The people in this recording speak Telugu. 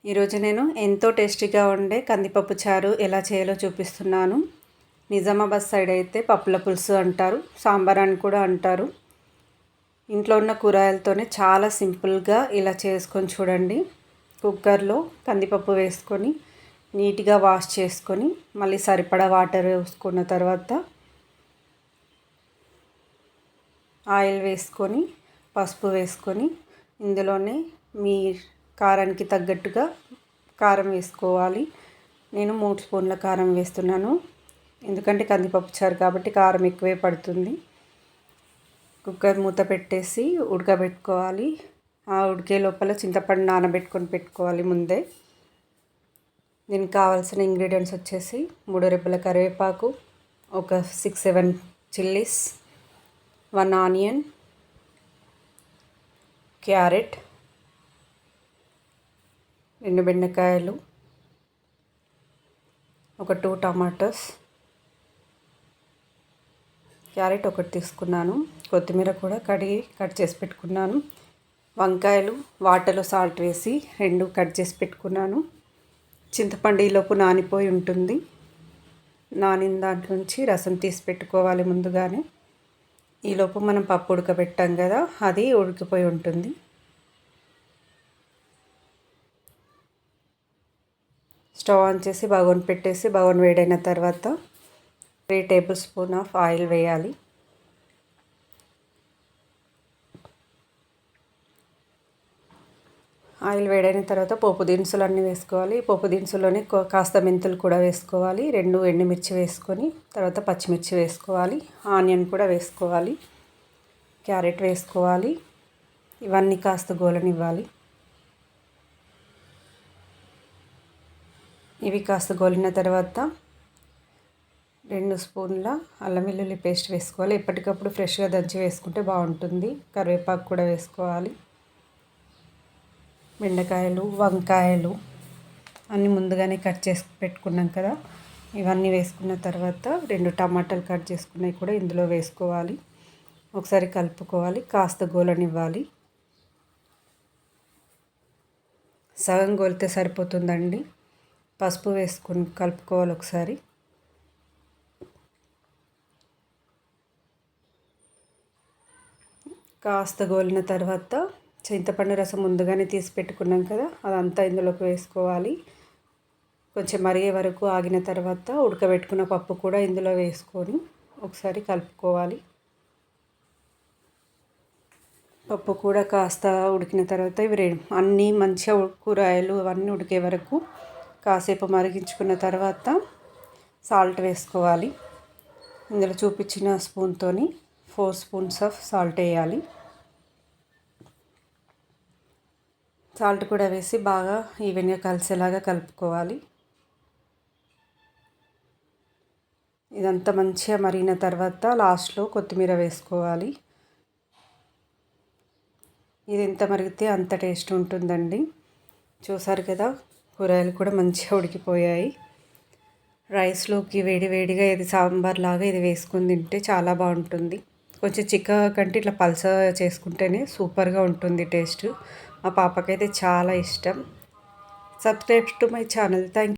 ఈరోజు నేను ఎంతో టేస్టీగా ఉండే కందిపప్పు చారు ఎలా చేయాలో చూపిస్తున్నాను. నిజామాబాద్ సైడ్ అయితే పప్పుల పులుసు అంటారు, సాంబార్ అని కూడా అంటారు. ఇంట్లో ఉన్న కూరగాయలతోనే చాలా సింపుల్గా ఇలా చేసుకొని చూడండి. కుక్కర్లో కందిపప్పు వేసుకొని నీట్గా వాష్ చేసుకొని మళ్ళీ సరిపడా వాటర్ వేసుకున్న తర్వాత ఆయిల్ వేసుకొని పసుపు వేసుకొని ఇందులోనే మీ కారానికి తగ్గట్టుగా కారం వేసుకోవాలి. నేను 3 స్పూన్ల కారం వేస్తున్నాను, ఎందుకంటే కందిపప్పు చారు కాబట్టి కారం ఎక్కువే పడుతుంది. కుక్కర్ మూత పెట్టేసి ఉడకబెట్టుకోవాలి. ఆ ఉడికే లోపల చింతపండు నానబెట్టుకొని పెట్టుకోవాలి ముందే. దీనికి కావాల్సిన ఇంగ్రీడియంట్స్ వచ్చేసి 3 రెబ్బల కరివేపాకు, ఒక 6-7 చిల్లీస్, 1 ఆనియన్, క్యారెట్, 2 బెండకాయలు, ఒక 2 టమాటోస్, క్యారెట్ ఒకటి తీసుకున్నాను, కొత్తిమీర కూడా కడిగి కట్ చేసి పెట్టుకున్నాను, వంకాయలు వాటర్లో సాల్ట్ వేసి 2 కట్ చేసి పెట్టుకున్నాను. చింతపండు ఈలోపు నానిపోయి ఉంటుంది. నానిన దాంట్లో నుంచి రసం తీసి పెట్టుకోవాలి ముందుగానే. ఈలోపు మనం పప్పు ఉడకబెట్టాం కదా, అది ఉడికిపోయి ఉంటుంది. స్టవ్ ఆన్ చేసి బగోన్ పెట్టేసి బగోన్ వేడైన తర్వాత 3 టేబుల్ స్పూన్ ఆఫ్ ఆయిల్ వేయాలి. ఆయిల్ వేడైన తర్వాత పోపు దినుసులు అన్నీ వేసుకోవాలి. పోపు దినుసులోనే కాస్త మెంతులు కూడా వేసుకోవాలి. 2 ఎండుమిర్చి వేసుకొని తర్వాత పచ్చిమిర్చి వేసుకోవాలి. ఆనియన్ కూడా వేసుకోవాలి. క్యారెట్ వేసుకోవాలి. ఇవన్నీ కాస్త గోలనివ్వాలి. ఇవి కాస్త గోలిన తర్వాత 2 స్పూన్ల అల్లం వెల్లుల్లి పేస్ట్ వేసుకోవాలి. ఎప్పటికప్పుడు ఫ్రెష్గా దంచి వేసుకుంటే బాగుంటుంది. కరివేపాకు కూడా వేసుకోవాలి. బెండకాయలు, వంకాయలు అన్నీ ముందుగానే కట్ చేసి పెట్టుకున్నాం కదా, ఇవన్నీ వేసుకున్న తర్వాత 2 టమాటాలు కట్ చేసుకున్నవి కూడా ఇందులో వేసుకోవాలి. ఒకసారి కలుపుకోవాలి. కాస్త గోలనివ్వాలి. సగం గోలితే సరిపోతుందండి. పసుపు వేసుకొని కలుపుకోవాలి ఒకసారి. కాస్త గోలిన తర్వాత చింతపండు రసం ముందుగానే తీసి పెట్టుకున్నాం కదా, అదంతా ఇందులోకి వేసుకోవాలి. కొంచెం మరిగే వరకు ఆగిన తర్వాత ఉడకబెట్టుకున్న పప్పు కూడా ఇందులో వేసుకొని ఒకసారి కలుపుకోవాలి. పప్పు కూడా కాస్త ఉడికిన తర్వాత ఇవి అన్నీ మంచిగా కూరగాయలు అవన్నీ ఉడికే వరకు కాసేపు మరిగించుకున్న తర్వాత సాల్ట్ వేసుకోవాలి. ఇందులో చూపించిన స్పూన్తోని 4 స్పూన్స్ ఆఫ్ సాల్ట్ వేయాలి. సాల్ట్ కూడా వేసి బాగా ఈవెన్గా కలిసేలాగా కలుపుకోవాలి. ఇదంతా మంచిగా మరిగిన తర్వాత లాస్ట్లో కొత్తిమీర వేసుకోవాలి. ఇది ఎంత మరిగితే అంత టేస్ట్ ఉంటుందండి. చూసారు కదా, కూరగాయలు కూడా మంచిగా ఉడికిపోయాయి. రైస్లోకి వేడి వేడిగా ఇది సాంబార్ లాగా ఇది వేసుకొని తింటే చాలా బాగుంటుంది. కొంచెం చిక్కగా కంటే ఇట్లా పల్సగా చేసుకుంటేనే సూపర్గా ఉంటుంది టేస్ట్. మా పాపకైతే చాలా ఇష్టం. Subscribe to my channel. Thank you.